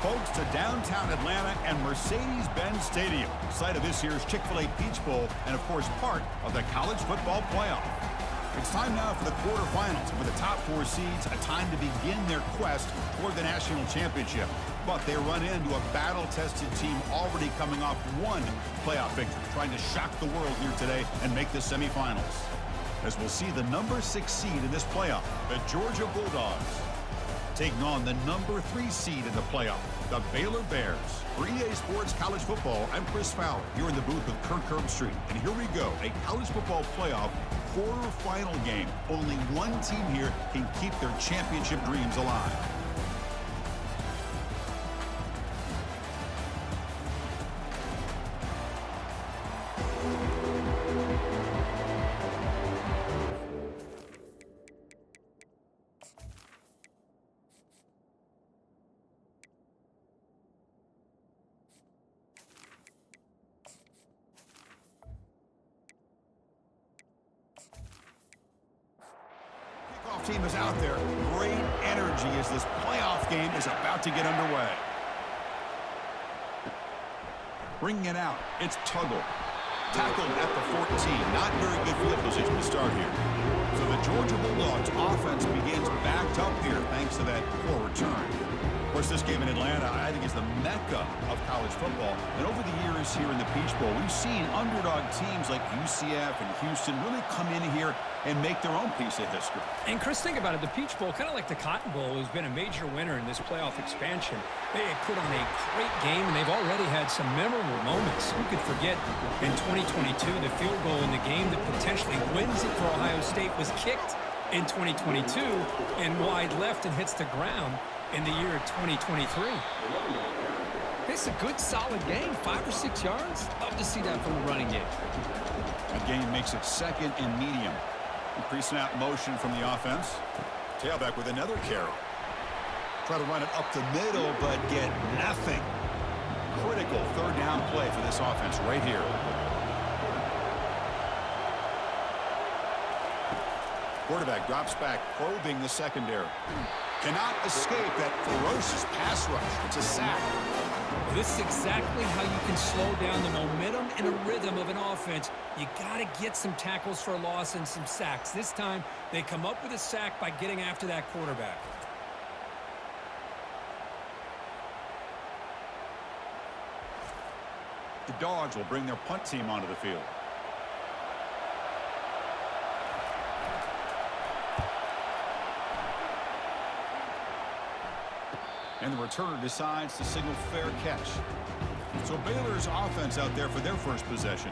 folks, to downtown Atlanta and Mercedes-Benz Stadium, site of this year's Chick-fil-A Peach Bowl and, of course, part of the college football playoff. It's time now for the quarterfinals. For the top 4 seeds, a time to begin their quest toward the national championship. But they run into a battle-tested team already coming off one playoff victory, trying to shock the world here today and make the semifinals. As we'll see the number 6 seed in this playoff, the Georgia Bulldogs, taking on the number 3 seed in the playoff, the Baylor Bears. For EA Sports College Football, I'm Chris Fowler, here in the booth with Kirk Herbstreit. And here we go, a college football playoff quarterfinal game. Only one team here can keep their championship dreams alive. Team is out there. Great energy as this playoff game is about to get underway. Bringing it out, it's Tuggle. Tackled at the 14. Not very good field position to start here. So the Georgia Bulldogs offense begins backed up here thanks to that poor return. Of course, this game in Atlanta, I think, is the mecca of college football. And over the years here in the Peach Bowl, we've seen underdog teams like UCF and Houston really come in here and make their own piece of history. And Chris, think about it. The Peach Bowl, kind of like the Cotton Bowl, has been a major winner in this playoff expansion. They have put on a great game, and they've already had some memorable moments. Who could forget in 2022, the field goal in the game that potentially wins it for Ohio State was kicked in 2022 and wide left and hits the ground in the year of 2023. It's a good, solid game. 5 or 6 yards. Love to see that from a running game. The game makes it second and medium. Pre-snap motion from the offense. Tailback with another carry. Try to run it up the middle, but get nothing. Critical third down play for this offense right here. Quarterback drops back, probing the secondary. Cannot escape that ferocious pass rush. It's a sack. This is exactly how you can slow down the momentum and a rhythm of an offense. You got to get some tackles for a loss and some sacks. This time, they come up with a sack by getting after that quarterback. The Dogs will bring their punt team onto the field. And the returner decides to signal fair catch. So Baylor's offense out there for their first possession.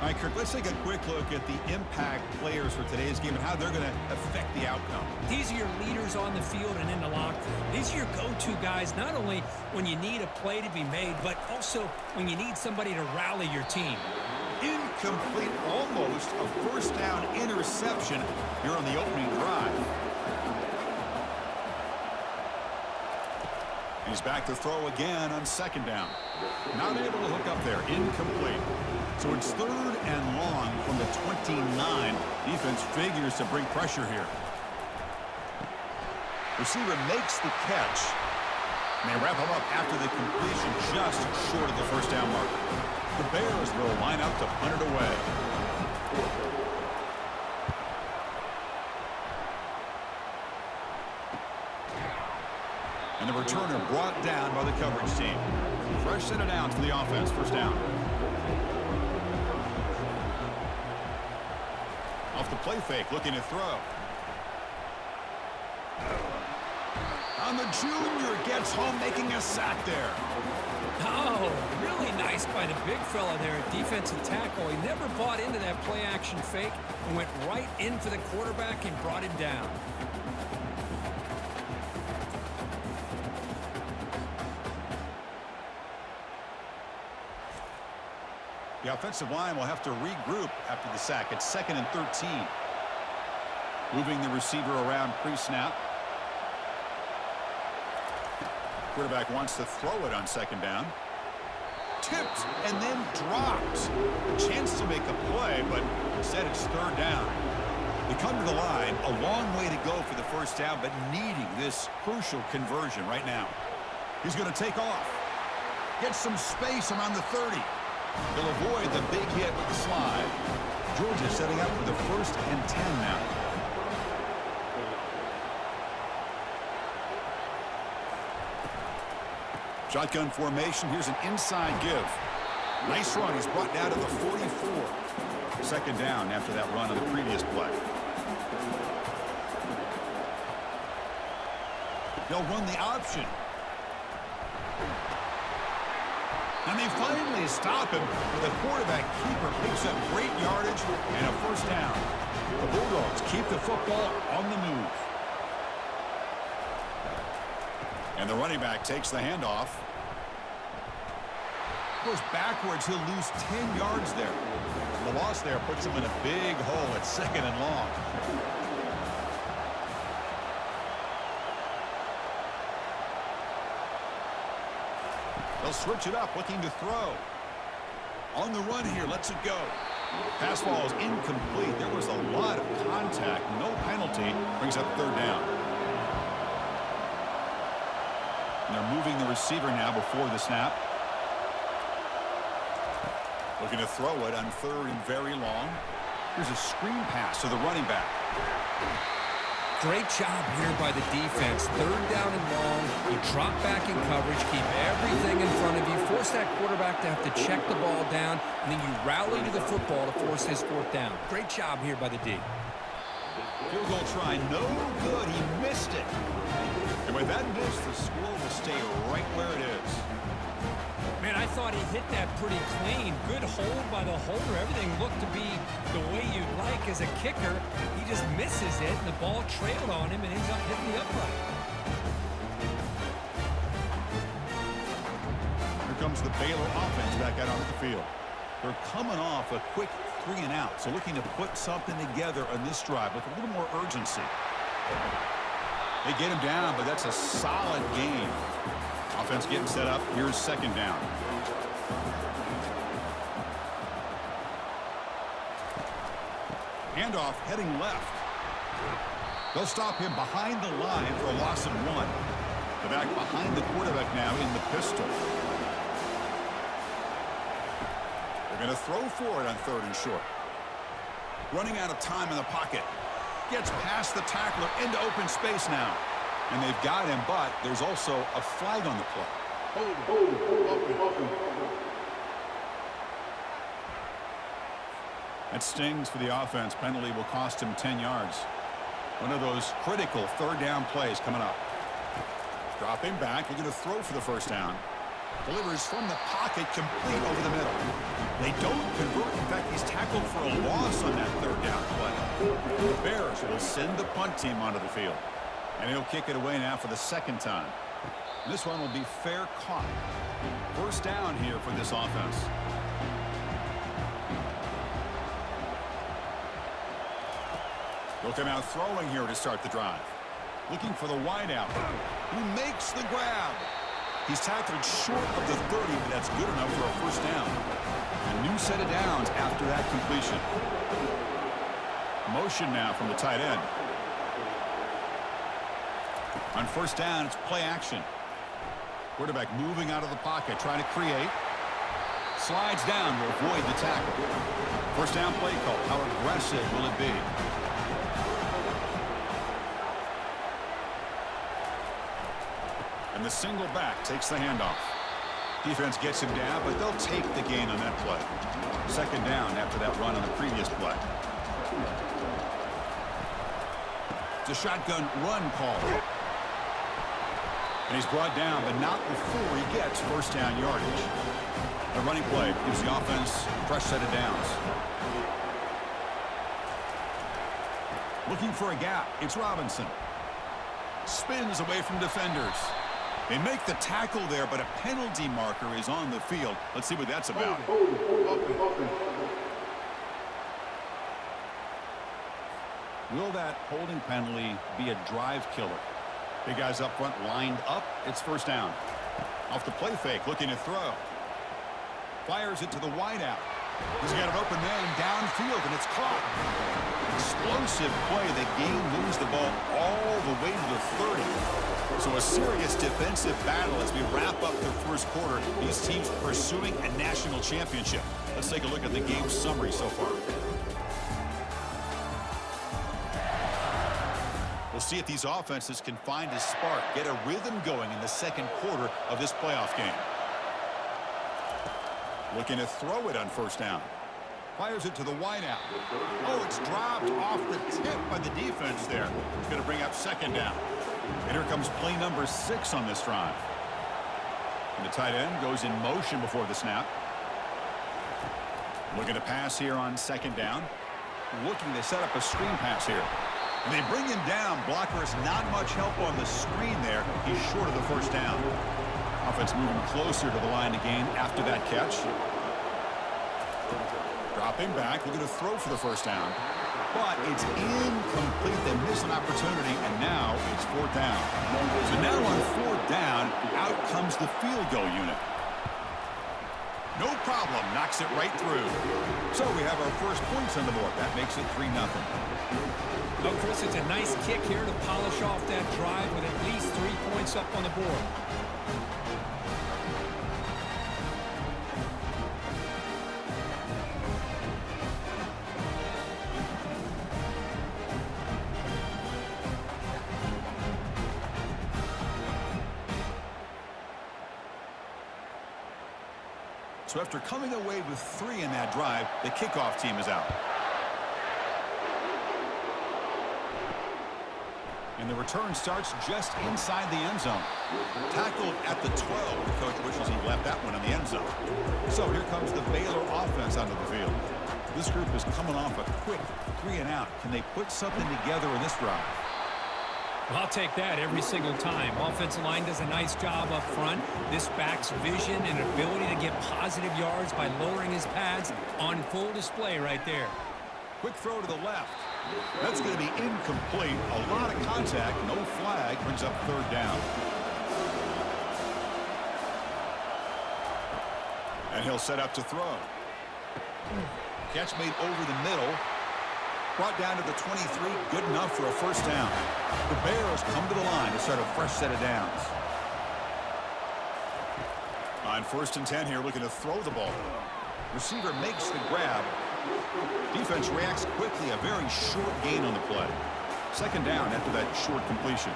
All right, Kirk, let's take a quick look at the impact players for today's game and how they're going to affect the outcome. These are your leaders on the field and in the locker room. These are your go-to guys, not only when you need a play to be made, but also when you need somebody to rally your team. Incomplete, almost a first down interception here on the opening drive. He's back to throw again on second down. Not able to hook up there. Incomplete. So it's third and long from the 29. Defense figures to bring pressure here. Receiver makes the catch. And they wrap him up after the completion just short of the first down mark. The Bears will line up to punt it away. And the returner brought down by the coverage team. Fresh set it down for the offense. First down. Off the play fake, looking to throw. And the junior gets home, making a sack there. Oh, really nice by the big fella there at defensive tackle. He never bought into that play-action fake and went right in for the quarterback and brought him down. The offensive line will have to regroup after the sack. It's 2nd and 13. Moving the receiver around pre-snap. Quarterback wants to throw it on second down. Tipped and then dropped. Chance to make a play, but instead it's third down. They come to the line, a long way to go for the first down, but needing this crucial conversion right now. He's going to take off. Gets some space around the 30. He'll avoid the big hit with the slide. Georgia setting up for the 1st and 10 now. Shotgun formation. Here's an inside give. Nice run. He's brought down to the 44. 2nd down after that run on the previous play. They'll run the option. And they finally stop him, but the quarterback keeper picks up great yardage and a 1st down. The Bulldogs keep the football on the move. And the running back takes the handoff. Goes backwards, he'll lose 10 yards there. The loss there puts him in a big hole at 2nd and long. They'll switch it up, looking to throw. On the run here, lets it go. Pass ball is incomplete. There was a lot of contact. No penalty. Brings up 3rd down. And they're moving the receiver now before the snap. Looking to throw it on 3rd and very long. Here's a screen pass to the running back. Great job here by the defense. 3rd down and long. You drop back in coverage, keep everything in front of you, force that quarterback to have to check the ball down, and then you rally to the football to force his 4th down. Great job here by the D. Field goal try, no good. He missed it. And with that miss, the score will stay right where it is. Man, I thought he hit that pretty clean. Good hold by the holder. Everything looked to be the way you'd like as a kicker. He just misses it, and the ball trailed on him and ends up hitting the upright. Here comes the Baylor offense back out onto the field. They're coming off a quick 3 and out, so looking to put something together on this drive with a little more urgency. They get him down, but that's a solid game. Offense getting set up. Here's 2nd down. Handoff heading left. They'll stop him behind the line for a loss of 1. The back behind the quarterback now in the pistol. They're going to throw for it on 3rd and short. Running out of time in the pocket. Gets past the tackler into open space now. And they've got him, but there's also a flag on the play. That stings for the offense. Penalty will cost him 10 yards. One of those critical 3rd down plays coming up. Dropping back. They're going to throw for the 1st down. Delivers from the pocket, complete over the middle. They don't convert. In fact, he's tackled for a loss on that 3rd down play. The Bears will send the punt team onto the field. And he'll kick it away now for the 2nd time. This one will be fair caught. 1st down here for this offense. They'll come out throwing here to start the drive. Looking for the wideout, who makes the grab. He's tackled short of the 30, but that's good enough for a 1st down. A new set of downs after that completion. Motion now from the tight end. On 1st down, it's play action. Quarterback moving out of the pocket, trying to create. Slides down to avoid the tackle. 1st down play call. How aggressive will it be? And the single back takes the handoff. Defense gets him down, but they'll take the gain on that play. 2nd down after that run on the previous play. It's a shotgun run call. And he's brought down, but not before he gets 1st down yardage. The running play gives the offense a fresh set of downs. Looking for a gap. It's Robinson. Spins away from defenders. They make the tackle there, but a penalty marker is on the field. Let's see what that's about. Will that holding penalty be a drive killer? Big guys up front lined up. It's 1st down. Off the play fake, looking to throw. Fires it to the wideout. He's got an open man downfield, and it's caught. Explosive play. The game moves the ball all the way to the 30. So a serious defensive battle as we wrap up the first quarter. These teams pursuing a national championship. Let's take a look at the game summary so far. We'll see if these offenses can find a spark, get a rhythm going in the second quarter of this playoff game. Looking to throw it on first down. Fires it to the wideout. Oh, it's dropped off the tip by the defense there. It's going to bring up second down. And here comes play number 6 on this drive. And the tight end goes in motion before the snap. Looking to pass here on second down. Looking to set up a screen pass here. And they bring him down. Blocker is not much help on the screen there. He's short of the first down. Offense moving closer to the line to gain after that catch. Dropping back, looking to throw for the first down. But it's incomplete. They miss an opportunity, and now it's fourth down. So now on fourth down, out comes the field goal unit. No problem, knocks it right through. So we have our first points on the board. That makes it 3-0. Well, Chris, it's a nice kick here to polish off that drive with at least 3 points up on the board. So after coming away with 3 in that drive, the kickoff team is out. And the return starts just inside the end zone. Tackled at the 12. The coach wishes he left that one in the end zone. So here comes the Baylor offense onto the field. This group is coming off a quick 3 and out. Can they put something together in this drive? Well, I'll take that every single time. Offensive line does a nice job up front. This back's vision and ability to get positive yards by lowering his pads on full display right there. Quick throw to the left. That's going to be incomplete. A lot of contact, no flag, brings up third down. And he'll set up to throw. Catch made over the middle. Brought down to the 23, good enough for a first down. The Bears come to the line to start a fresh set of downs. On 1st and 10 here, looking to throw the ball. Receiver makes the grab. Defense reacts quickly, a very short gain on the play. Second down after that short completion.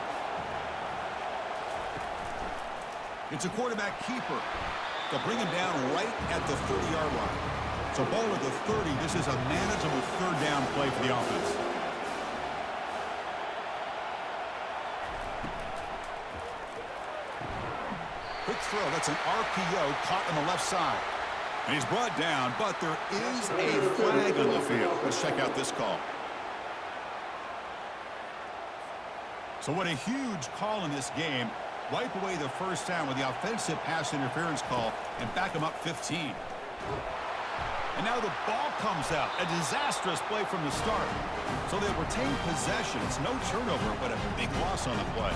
It's a quarterback keeper. They'll bring him down right at the 30-yard line. So ball at the 30, this is a manageable third down play for the offense. Quick throw, that's an RPO caught on the left side. And he's brought down, but there is a flag on the field. Let's check out this call. So what a huge call in this game. Wipe away the first down with the offensive pass interference call and back him up 15. And now the ball comes out. A disastrous play from the start. So they retain possession. It's no turnover, but a big loss on the play.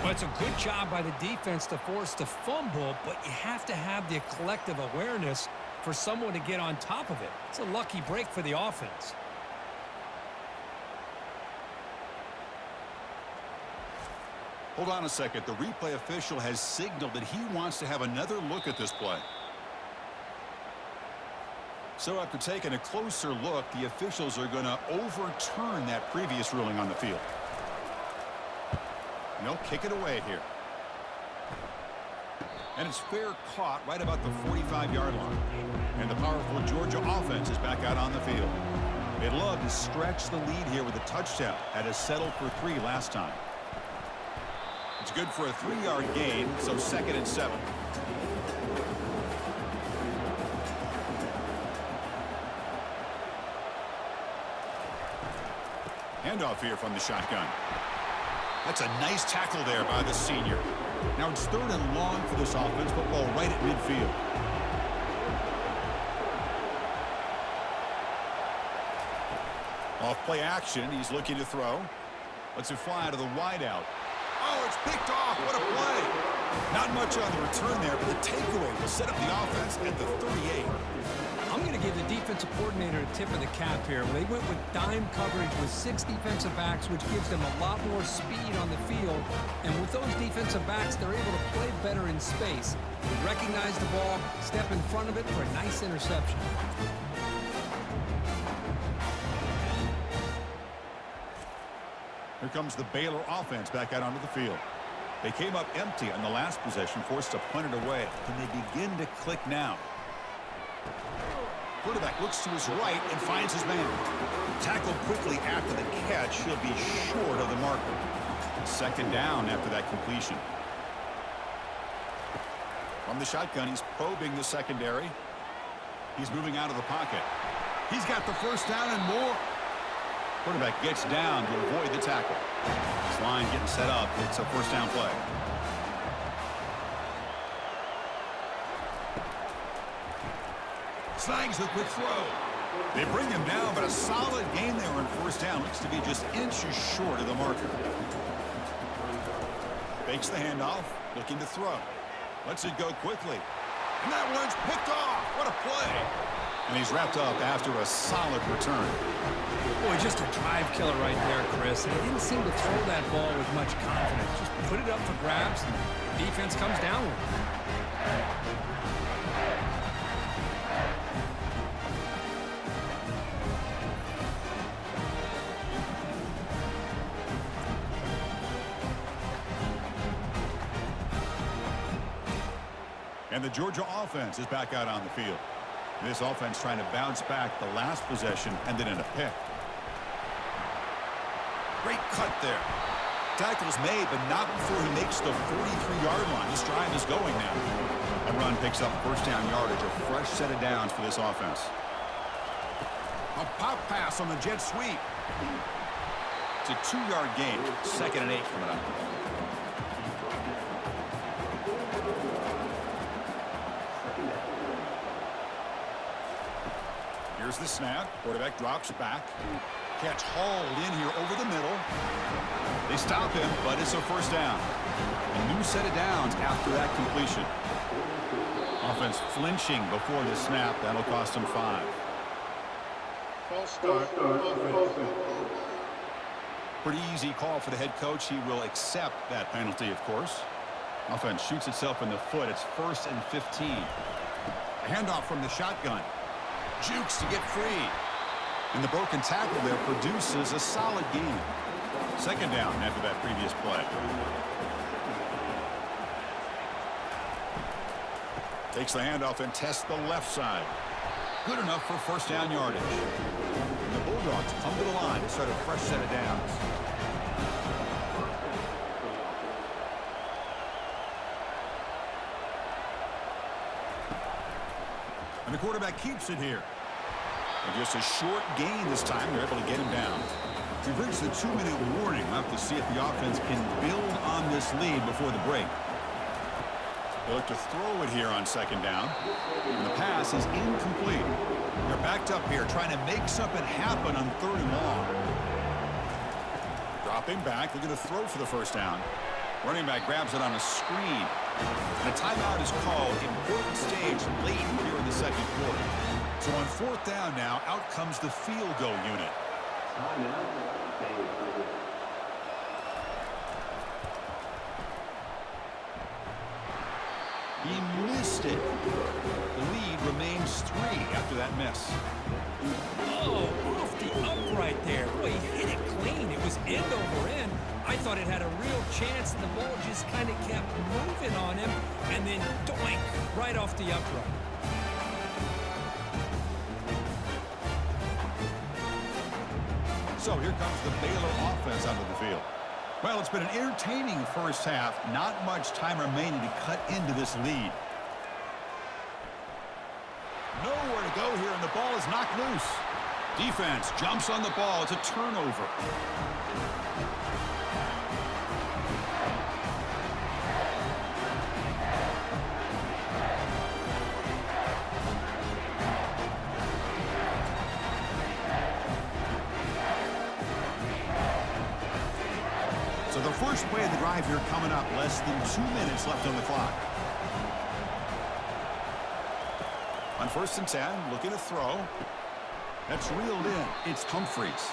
Well, it's a good job by the defense to force the fumble, but you have to have the collective awareness for someone to get on top of it. It's a lucky break for the offense. Hold on a second. The replay official has signaled that he wants to have another look at this play. So after taking a closer look, the officials are going to overturn that previous ruling on the field. And they'll kick it away here. And it's fair caught right about the 45-yard line. And the powerful Georgia offense is back out on the field. They'd love to stretch the lead here with a touchdown. Had to settle for 3 last time. It's good for a 3-yard gain, so 2nd and 7. Handoff here from the shotgun. That's a nice tackle there by the senior. Now it's 3rd and long for this offense. Football right at midfield. Off play action. He's looking to throw. Lets it fly to the wideout. Oh, it's picked off. What a play. Not much on the return there, but the takeaway will set up the offense at the 38. I'm going to give the defensive coordinator a tip of the cap here. They went with dime coverage with 6 defensive backs, which gives them a lot more speed on the field. And with those defensive backs, they're able to play better in space. They recognize the ball, step in front of it for a nice interception. Here comes the Baylor offense back out onto the field. They came up empty on the last possession, forced to punt it away. Can they begin to click now? Quarterback looks to his right and finds his man. Tackled quickly after the catch. He'll be short of the marker. Second down after that completion. From the shotgun, he's probing the secondary. He's moving out of the pocket. He's got the first down and more. Quarterback gets down to avoid the tackle. This line getting set up. It's a first down play. Snags the quick throw. They bring him down, but a solid gain there on first down. Looks to be just inches short of the marker. Fakes the handoff, looking to throw. Lets it go quickly. And that one's picked off. What a play. And he's wrapped up after a solid return. Boy, just a drive killer right there, Chris. And he didn't seem to throw that ball with much confidence. Just put it up for grabs, and the defense comes down with it. And the Georgia offense is back out on the field. This offense trying to bounce back the last possession and then in a pick. Great cut there. Tackle's made, but not before he makes the 43-yard line. This drive is going now. That run picks up first down yardage, a fresh set of downs for this offense. A pop pass on the jet sweep. It's a 2-yard gain. 2nd and 8 coming up. Here's the snap. Quarterback drops back. Catch hauled in here over the middle. They stop him, but it's a first down. A new set of downs after that completion. Offense flinching before the snap. That'll cost him 5. False start. Pretty easy call for the head coach. He will accept that penalty, of course. Offense shoots itself in the foot. It's 1st and 15. A handoff from the shotgun. Jukes to get free. And the broken tackle there produces a solid gain. 2nd down after that previous play. Takes the handoff and tests the left side. Good enough for first down yardage. And the Bulldogs come to the line to start a fresh set of downs. And the quarterback keeps it here. And just a short gain this time. They're able to get him down. We've reached the 2-minute warning. We'll have to see if the offense can build on this lead before the break. They look to throw it here on 2nd down. And the pass is incomplete. They're backed up here trying to make something happen on 3rd and long. Dropping back. They're going to throw for the first down. Running back grabs it on a screen. And a timeout is called. Important stage late here in the 2nd quarter. So on 4th down now, out comes the field goal unit. He missed it. The lead remains 3 after that miss. Oh, off the upright there. Boy, he hit it clean. It was end over end. I thought it had a real chance, and the ball just kind of kept moving on him, and then doink, right off the upright. So here comes the Baylor offense onto the field. Well, it's been an entertaining first half. Not much time remaining to cut into this lead. Nowhere to go here, and the ball is knocked loose. Defense jumps on the ball. It's a turnover. So the first play of the drive here coming up. Less than 2 minutes left on the clock. On first and 10, looking to throw. That's reeled in. It's Humphries.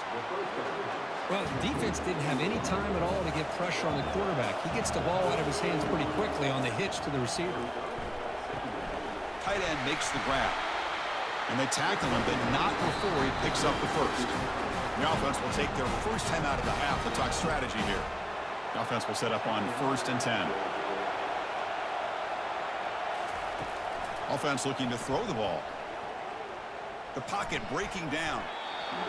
Well, the defense didn't have any time at all to get pressure on the quarterback. He gets the ball out of his hands pretty quickly on the hitch to the receiver. Tight end makes the grab. And they tackle him, but not before he picks up the first. The offense will take their first time out of the half to talk strategy here. The offense will set up on first and 10. Offense looking to throw the ball. The pocket breaking down.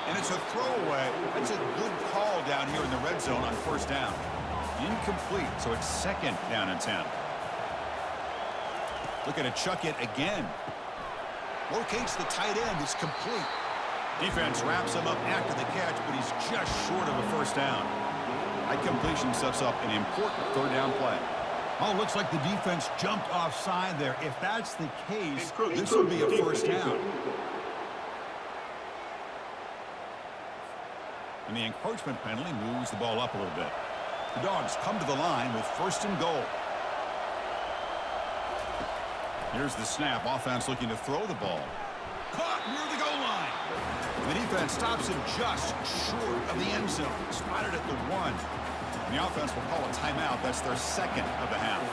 And it's a throwaway. That's a good call down here in the red zone on first down. Incomplete, so it's second down and 10. Looking to chuck it again. Locates the tight end. It's complete. Defense wraps him up after the catch, but he's just short of a first down. That completion sets up an important third down play. Oh, looks like the defense jumped offside there. If that's the case, this will be a first down. And the encroachment penalty moves the ball up a little bit. The Dogs come to the line with first and goal. Here's the snap. Offense looking to throw the ball. Caught near the goal line. The defense stops him just short of the end zone. Spotted at the 1. And the offense will call a timeout. That's their second of the half.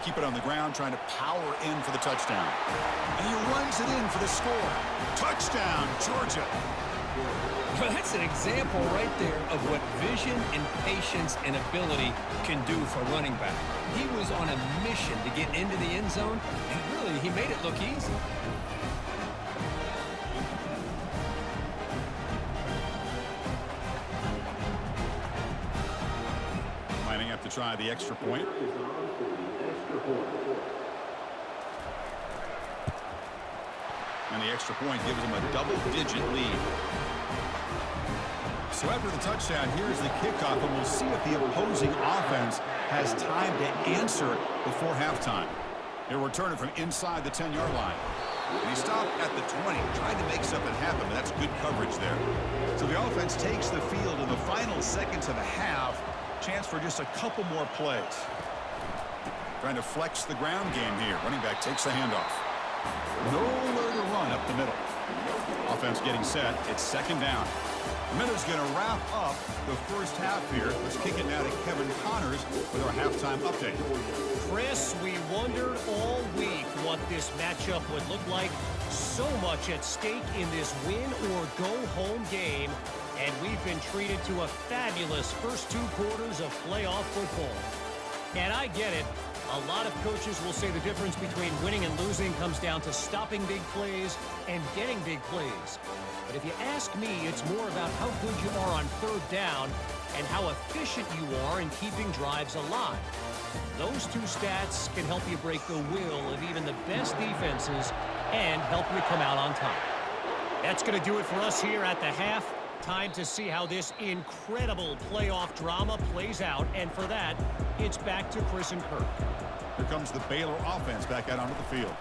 Keep it on the ground, trying to power in for the touchdown. And he runs it in for the score. Touchdown, Georgia. Well, that's an example right there of what vision and patience and ability can do for running back. He was on a mission to get into the end zone, and really, he made it look easy. Lining up to try the extra point. And the extra point gives them a double-digit lead. So after the touchdown, here's the kickoff, and we'll see if the opposing offense has time to answer before halftime. They'll return it from inside the 10-yard line. And he stopped at the 20, trying to make something happen, but that's good coverage there. So the offense takes the field in the final seconds of the half. Chance for just a couple more plays. Trying to flex the ground game here. Running back takes the handoff. Nowhere to run up the middle. Offense getting set. It's second down. Miller's going to wrap up the first half here. Let's kick it now to Kevin Connors with our halftime update. Chris, we wondered all week what this matchup would look like. So much at stake in this win-or-go-home game. And we've been treated to a fabulous first 2 quarters of playoff football. And I get it. A lot of coaches will say the difference between winning and losing comes down to stopping big plays and getting big plays. But if you ask me, it's more about how good you are on third down and how efficient you are in keeping drives alive. Those 2 stats can help you break the will of even the best defenses and help you come out on top. That's going to do it for us here at the half. Time to see how this incredible playoff drama plays out. And for that, it's back to Chris and Kirk. Here comes the Baylor offense back out onto the field.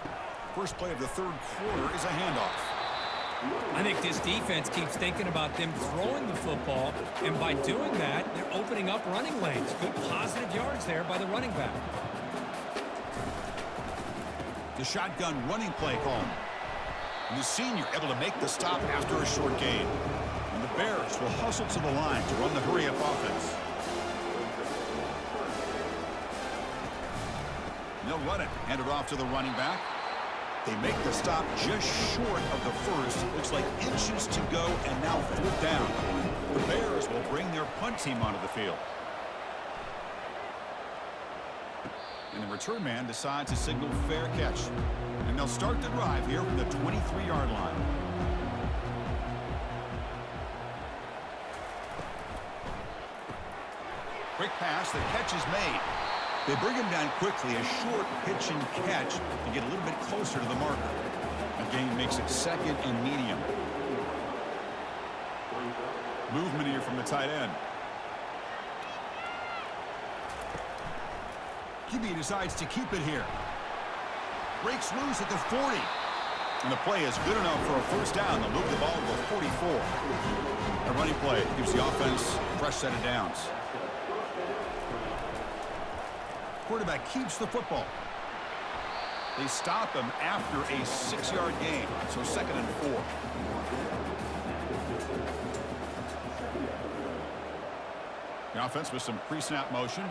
First play of the third quarter is a handoff. I think this defense keeps thinking about them throwing the football, and by doing that, they're opening up running lanes. Good positive yards there by the running back. The shotgun running play call. And the senior able to make the stop after a short gain. And the Bears will hustle to the line to run the hurry-up offense. And they'll run it. Hand it off to the running back. They make the stop just short of the first. Looks like inches to go, and now fourth down. The Bears will bring their punt team onto the field. And the return man decides to signal fair catch. And they'll start the drive here from the 23-yard line. Quick pass, the catch is made. They bring him down quickly, a short pitch and catch to get a little bit closer to the marker. The gain makes it second and medium. Movement here from the tight end. QB decides to keep it here. Breaks loose at the 40. And the play is good enough for a first down. They'll move the ball to the 44. A running play gives the offense a fresh set of downs. Quarterback keeps the football. They stop him after a 6-yard gain, so 2nd and 4. The offense with some pre-snap motion.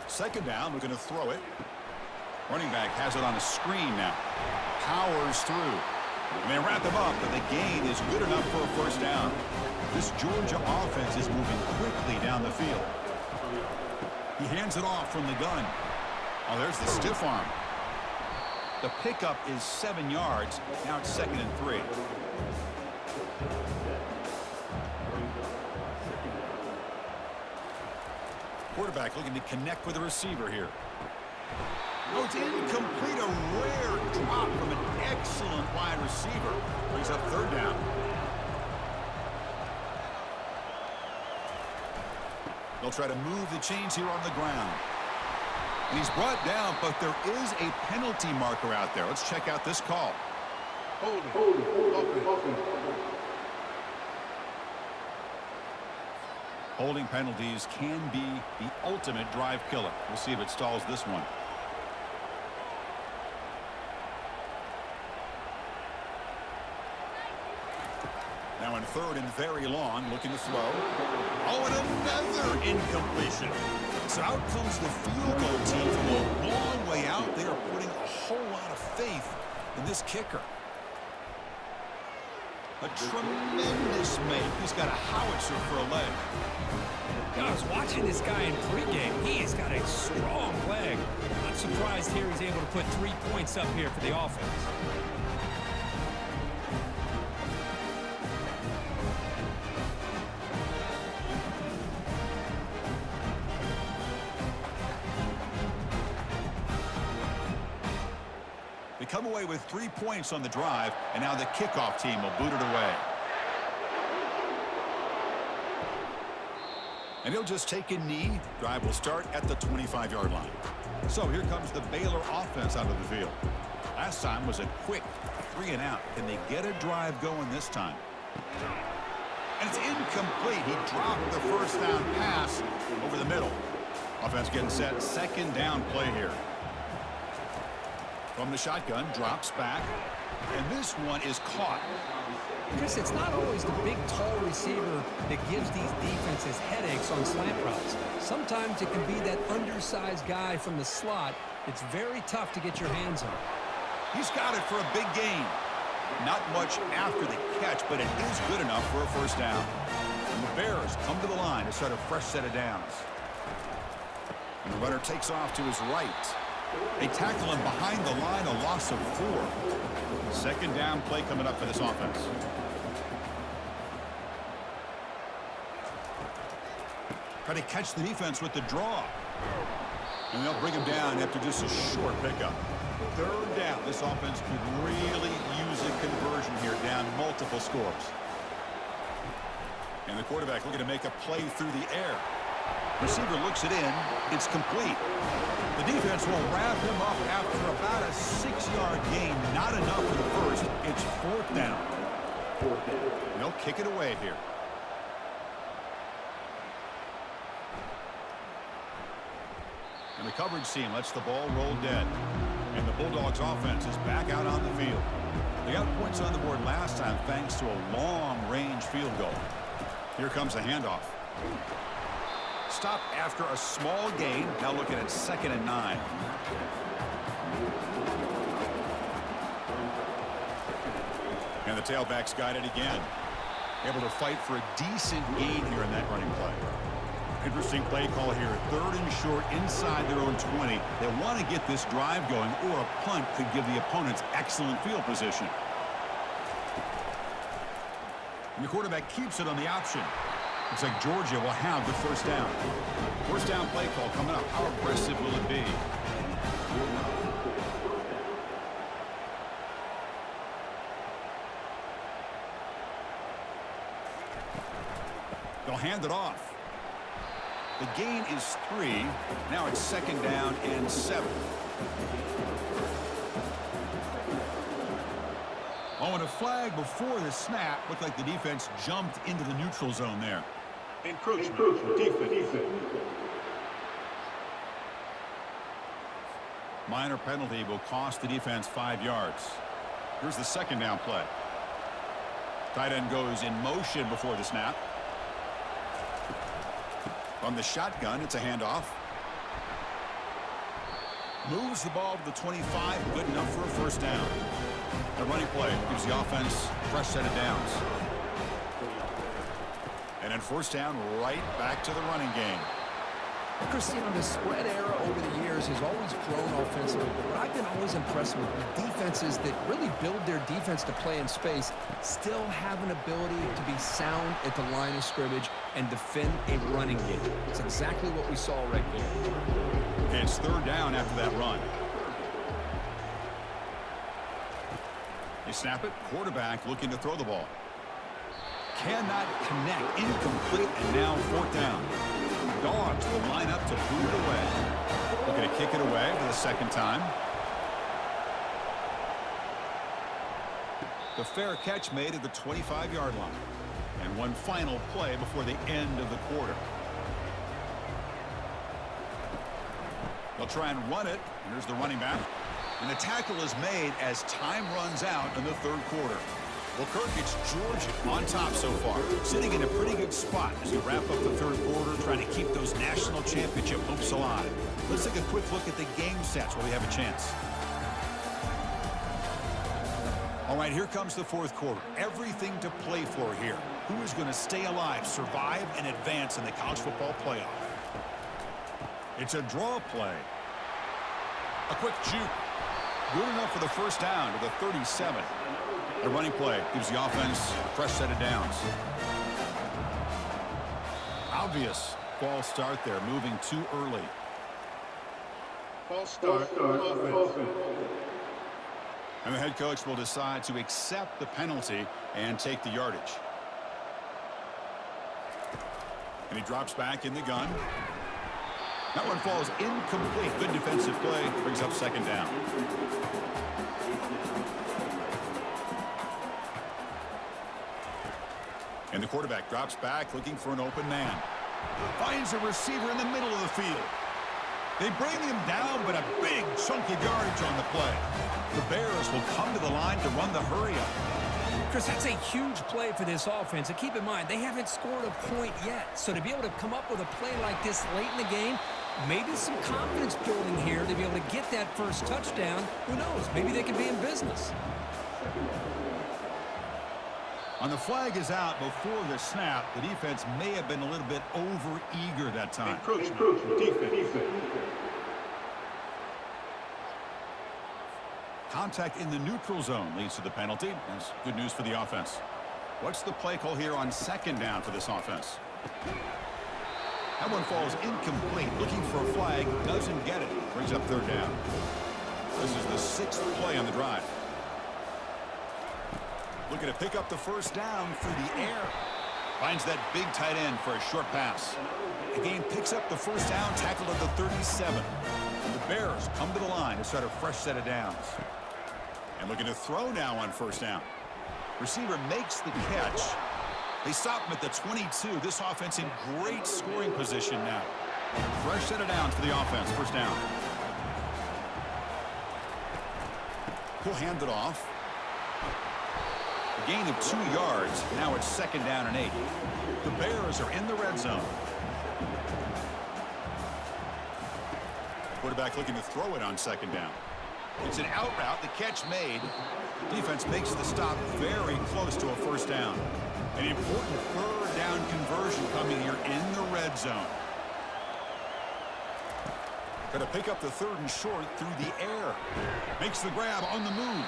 2nd down, looking to throw it. Running back has it on a screen now. Powers through. And they wrap him up, but the gain is good enough for a 1st down. This Georgia offense is moving quickly down the field. He hands it off from the gun. Oh, there's the stiff arm. The pickup is 7 yards. Now it's 2nd and 3. Quarterback looking to connect with the receiver here. No, it's incomplete. A rare drop from an excellent wide receiver. Brings up 3rd down. They'll try to move the chains here on the ground. And he's brought down, but there is a penalty marker out there. Let's check out this call. Holding penalties can be the ultimate drive killer. We'll see if it stalls this one. Now in 3rd and very long, looking to throw. Oh, and another incompletion. So out comes the field goal team from a long way out. They are putting a whole lot of faith in this kicker. A tremendous make. He's got a howitzer for a leg. I was watching this guy in pregame. He has got a strong leg. Not surprised here he's able to put 3 points up here for the offense. They come away with 3 points on the drive, and now the kickoff team will boot it away. And he'll just take a knee. Drive will start at the 25-yard line. So here comes the Baylor offense out of the field. Last time was a quick 3 and out. Can they get a drive going this time? And it's incomplete. He dropped the 1st down pass over the middle. Offense getting set. 2nd down play here. From the shotgun, drops back. And this one is caught. Chris, it's not always the big, tall receiver that gives these defenses headaches on slant routes. Sometimes it can be that undersized guy from the slot. It's very tough to get your hands on. He's got it for a big gain. Not much after the catch, but it is good enough for a 1st down. And the Bears come to the line to start a fresh set of downs. And the runner takes off to his right. They tackle him behind the line, a loss of 4. 2nd down play coming up for this offense. Try to catch the defense with the draw. And they'll bring him down after just a short pickup. 3rd down. This offense could really use a conversion here, down multiple scores. And the quarterback looking to make a play through the air. Receiver looks it in. It's complete. The defense will wrap him up after about a 6-yard gain. Not enough for the 1st. It's 4th down. And they'll kick it away here. And the coverage team lets the ball roll dead. And the Bulldogs offense is back out on the field. They got points on the board last time thanks to a long-range field goal. Here comes the handoff. Stop after a small gain. Now looking at 2nd and 9. And the tailback's got it again. Able to fight for a decent gain here in that running play. Interesting play call here. 3rd and short inside their own 20. They want to get this drive going, or a punt could give the opponents excellent field position. And the quarterback keeps it on the option. Looks like Georgia will have the 1st down. 1st down play call coming up. How aggressive will it be? They'll hand it off. The gain is 3. Now it's 2nd down and 7. Oh, and a flag before the snap. Looked like the defense jumped into the neutral zone there. Encroachment. Defense. Minor penalty will cost the defense 5 yards. Here's the second down play. Tight end goes in motion before the snap. From the shotgun, it's a handoff. Moves the ball to the 25, good enough for a first down. The running play gives the offense a fresh set of downs. And then first down, right back to the running game. Chris, you know, the spread era over the years has always grown offensively, but what I've been always impressed with defenses that really build their defense to play in space still have an ability to be sound at the line of scrimmage and defend a running game. It's exactly what we saw right there. And it's third down after that run. They snap it. Quarterback looking to throw the ball. Cannot connect. Incomplete, and now fourth down. Dogs will line up to boot it away. Looking to kick it away for the second time. The fair catch made at the 25-yard line. And one final play before the end of the quarter. They'll try and run it. Here's the running back. And the tackle is made as time runs out in the third quarter. Well, Kirk, it's Georgia on top so far, sitting in a pretty good spot as we wrap up the third quarter, trying to keep those national championship hopes alive. Let's take a quick look at the game stats while we have a chance. All right, here comes the fourth quarter. Everything to play for here. Who is going to stay alive, survive, and advance in the college football playoff? It's a draw play. A quick juke. Good enough for the first down to the 37. The running play gives the offense a fresh set of downs. Obvious false start there, moving too early. False start. Offense. And the head coach will decide to accept the penalty and take the yardage. And he drops back in the gun. That one falls incomplete. Good defensive play. Brings up second down. And the quarterback drops back looking for an open man. Finds a receiver in the middle of the field. They bring him down, but a big chunk of yardage on the play. The Bears will come to the line to run the hurry-up. Chris, that's a huge play for this offense. And keep in mind, they haven't scored a point yet. So to be able to come up with a play like this late in the game, maybe some confidence building here to be able to get that first touchdown. Who knows? Maybe they could be in business. On the flag is out before the snap. The defense may have been a little bit over-eager that time. Encroachment. Defense. Contact in the neutral zone leads to the penalty. That's good news for the offense. What's the play call here on second down for this offense? That one falls incomplete. Looking for a flag. Doesn't get it. Brings up third down. This is the sixth play on the drive. Looking to pick up the first down through the air. Finds that big tight end for a short pass. The game picks up the first down, tackled at the 37. And the Bears come to the line to start a fresh set of downs. And looking to throw now on first down. Receiver makes the catch. They stop him at the 22. This offense in great scoring position now. Fresh set of downs for the offense. First down. He'll hand it off. A gain of 2 yards. Now it's second down and 8. The Bears are in the red zone. Quarterback looking to throw it on second down. It's an out route. The catch made. Defense makes the stop very close to a first down. An important third down conversion coming here in the red zone. Got to pick up the third and short through the air. Makes the grab on the move.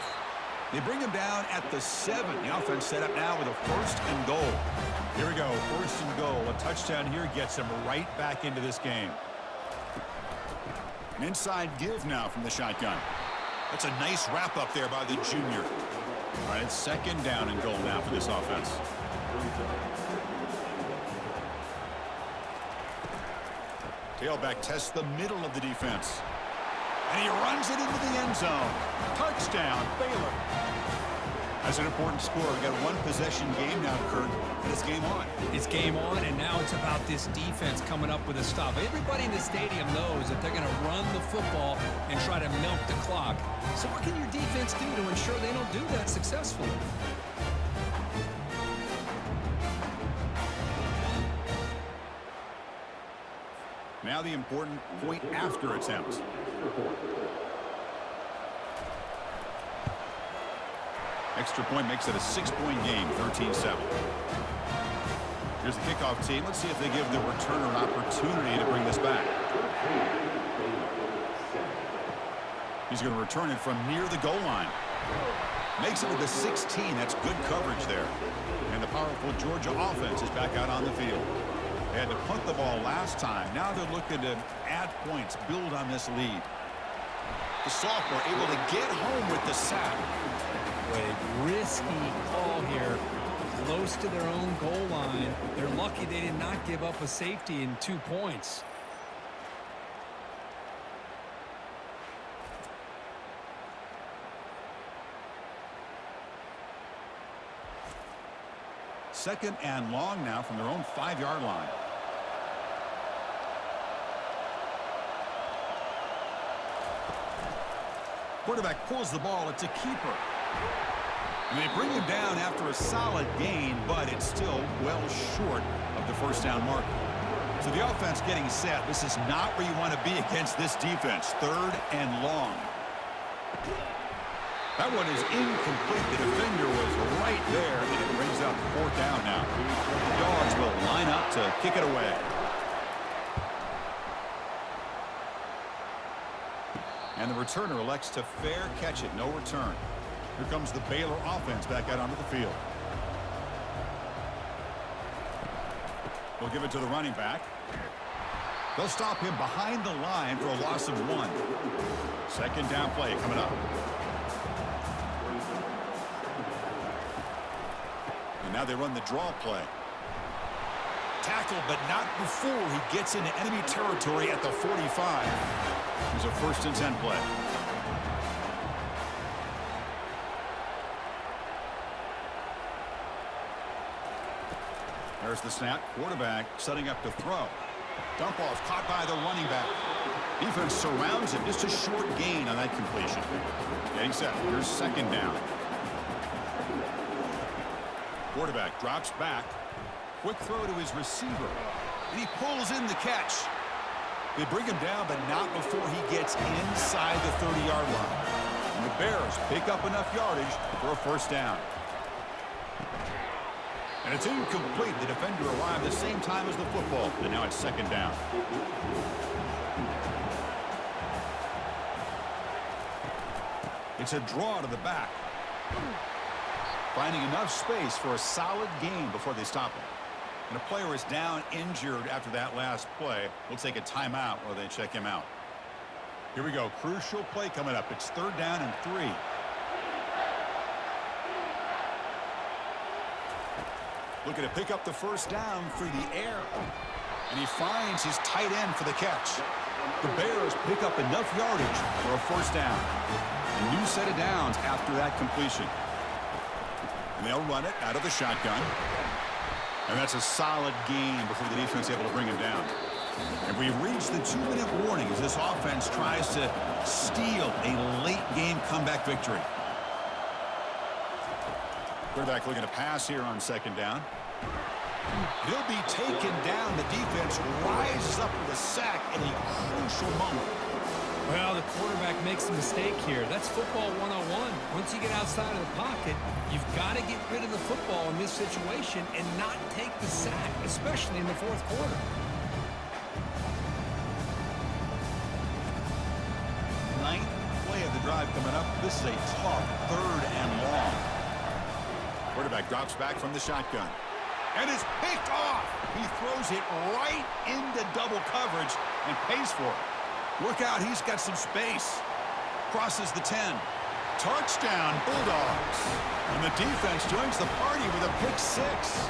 They bring him down at the 7. The offense set up now with a first and goal. Here we go, first and goal. A touchdown here gets them right back into this game. An inside give now from the shotgun. That's a nice wrap up there by the junior. All right, it's second down and goal now for this offense. Tailback tests the middle of the defense. And he runs it into the end zone. Touchdown, Baylor. That's an important score. We've got a one-possession game now, Kurt. It's game on. It's game on, and now it's about this defense coming up with a stop. Everybody in the stadium knows that they're going to run the football and try to milk the clock. So what can your defense do to ensure they don't do that successfully? Now the important point after attempt. Extra point makes it a 6-point game, 13-7. Here's the kickoff team. Let's see if they give the returner an opportunity to bring this back. He's going to return it from near the goal line. Makes it with the 16. That's good coverage there. And the powerful Georgia offense is back out on the field. They had to punt the ball last time. Now they're looking to add points, build on this lead. The sophomore able to get home with the sack. A risky call here, close to their own goal line. They're lucky they did not give up a safety in 2 points. Second and long now from their own 5-yard line. Quarterback pulls the ball. It's a keeper. And they bring him down after a solid gain, but it's still well short of the first down marker. So the offense getting set. This is not where you want to be against this defense. Third and long. That one is incomplete. The defender was right there, and it brings up fourth down now. The Dogs will line up to kick it away. And the returner elects to fair catch it. No return. Here comes the Baylor offense back out onto the field. They'll give it to the running back. They'll stop him behind the line for a loss of 1. Second down play coming up. And now they run the draw play. Tackled, but not before he gets into enemy territory at the 45. Here's a 1st and 10 play. There's the snap. Quarterback setting up to throw. Dump off caught by the running back. Defense surrounds him. Just a short gain on that completion. Getting set. Here's second down. Quarterback drops back. Quick throw to his receiver. And he pulls in the catch. They bring him down, but not before he gets inside the 30-yard line. And the Bears pick up enough yardage for a first down. And it's incomplete. The defender arrived the same time as the football. And now it's second down. It's a draw to the back. Finding enough space for a solid gain before they stop him. And a player is down injured after that last play. We'll take a timeout while they check him out. Here we go. Crucial play coming up. It's 3rd down and 3. Looking to pick up the first down through the air. And he finds his tight end for the catch. The Bears pick up enough yardage for a first down. A new set of downs after that completion. And they'll run it out of the shotgun. And that's a solid gain before the defense is able to bring him down. And we've reached the 2-minute warning as this offense tries to steal a late game comeback victory. Quarterback looking to pass here on second down. He'll be taken down. The defense rises up with a sack in a crucial moment. Well, the quarterback makes a mistake here. That's football 101. Once you get outside of the pocket, you've got to get rid of the football in this situation and not take the sack, especially in the 4th quarter. Ninth play of the drive coming up. This is a tough 3rd and long. Quarterback drops back from the shotgun. And is picked off. He throws it right into double coverage and pays for it. Look out, he's got some space. Crosses the 10. Touchdown, Bulldogs. And the defense joins the party with a pick six.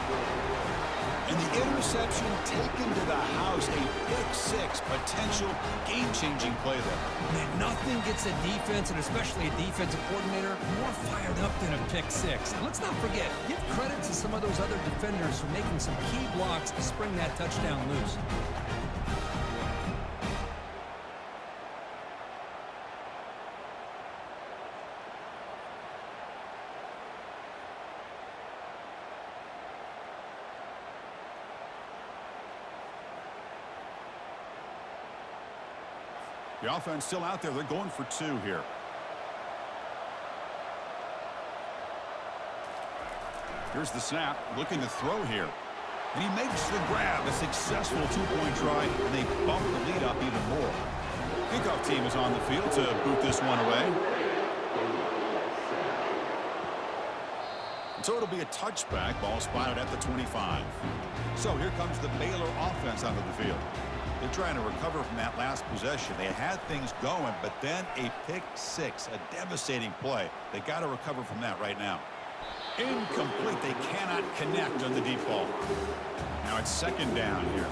And the interception taken to the house, a pick six, potential game-changing play there. Man, nothing gets a defense, and especially a defensive coordinator, more fired up than a pick six. And let's not forget, give credit to some of those other defenders for making some key blocks to spring that touchdown loose. The offense still out there. They're going for two here. Here's the snap, looking to throw here. And he makes the grab, a successful two-point try, and they bump the lead up even more. Kickoff team is on the field to boot this one away. So it'll be a touchback, ball spotted at the 25. So here comes the Baylor offense onto the field. They're trying to recover from that last possession. They had things going, but then a pick six, a devastating play. They got to recover from that right now. Incomplete. They cannot connect on the deep ball. Now it's second down here.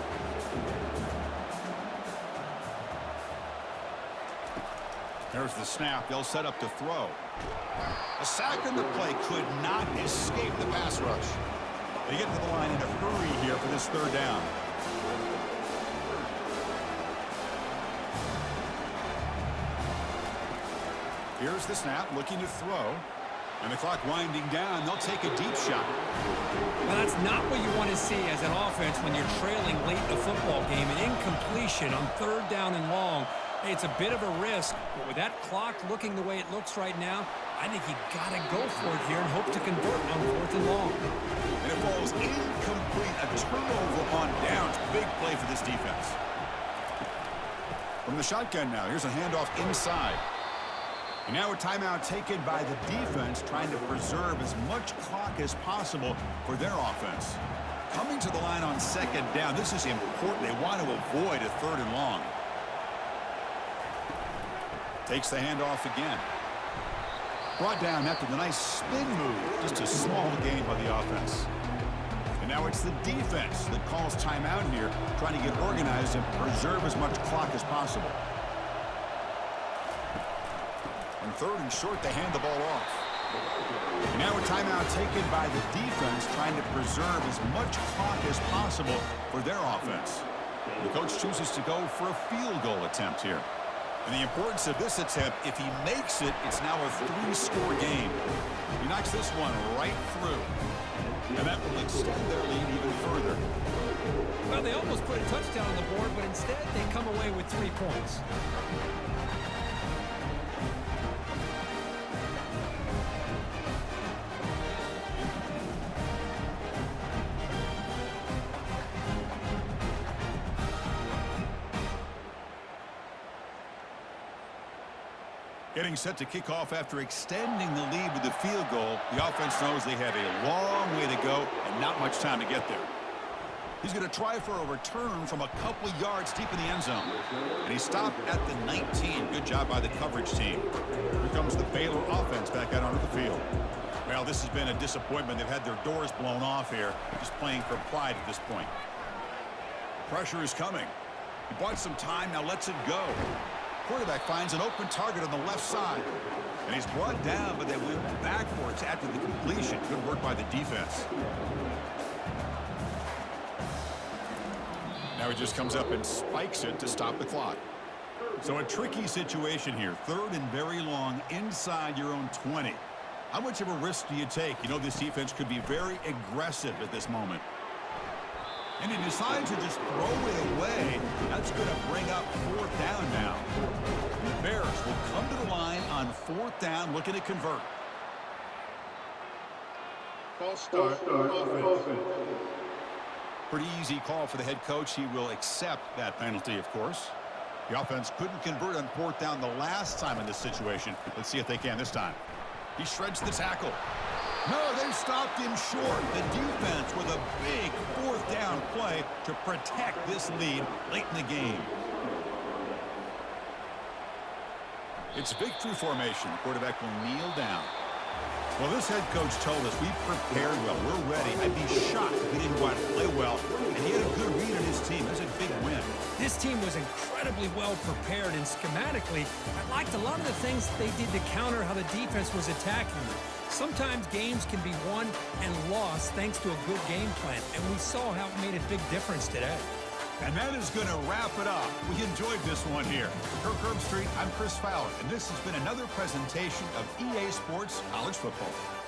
There's the snap. They'll set up to throw. A sack on the play could not escape the pass rush. They get to the line in a hurry here for this third down. Here's the snap, looking to throw. And the clock winding down. They'll take a deep shot. Well, that's not what you want to see as an offense when you're trailing late in a football game. An incompletion on third down and long. Hey, it's a bit of a risk, but with that clock looking the way it looks right now, I think you got to go for it here and hope to convert on fourth and long. And it falls incomplete. A turnover on downs. Big play for this defense. From the shotgun now, here's a handoff inside. And now a timeout taken by the defense, trying to preserve as much clock as possible for their offense. Coming to the line on second down, this is important. They want to avoid a third and long. Takes the handoff again. Brought down after the nice spin move. Just a small gain by the offense. And now it's the defense that calls timeout here, trying to get organized and preserve as much clock as possible. On third and short, they hand the ball off. And now a timeout taken by the defense, trying to preserve as much clock as possible for their offense. The coach chooses to go for a field goal attempt here. And the importance of this attempt, if he makes it, it's now a three-score game. He knocks this one right through. And that will extend their lead even further. Well, they almost put a touchdown on the board, but instead they come away with 3 points. Getting set to kick off after extending the lead with the field goal. The offense knows they have a long way to go and not much time to get there. He's going to try for a return from a couple yards deep in the end zone. And he stopped at the 19. Good job by the coverage team. Here comes the Baylor offense back out onto the field. Well, this has been a disappointment. They've had their doors blown off here, just playing for pride at this point. Pressure is coming. He bought some time, now lets it go. Quarterback finds an open target on the left side. And he's brought down, but they went backwards after the completion. Good work by the defense. Now he just comes up and spikes it to stop the clock. So a tricky situation here. Third and very long inside your own 20. How much of a risk do you take? You know this defense could be very aggressive at this moment. And he decides to just throw it away. That's going to bring up fourth down now. The Bears will come to the line on fourth down, looking to convert. False start. Offense. Pretty easy call for the head coach. He will accept that penalty, of course. The offense couldn't convert on fourth down the last time in this situation. Let's see if they can this time. He shreds the tackle. No, they stopped him short. The defense with a big fourth down play to protect this lead late in the game. It's victory formation. The quarterback will kneel down. Well, this head coach told us we prepared well. We're ready. I'd be shocked if he didn't go out and play well. And he had a good read on his team. That's a big win. This team was incredibly well prepared, and schematically, I liked a lot of the things they did to counter how the defense was attacking them. Sometimes games can be won and lost thanks to a good game plan, and we saw how it made a big difference today. And that is going to wrap it up. We enjoyed this one here. For Kirk Herbstreit, I'm Chris Fowler, and this has been another presentation of EA Sports College Football.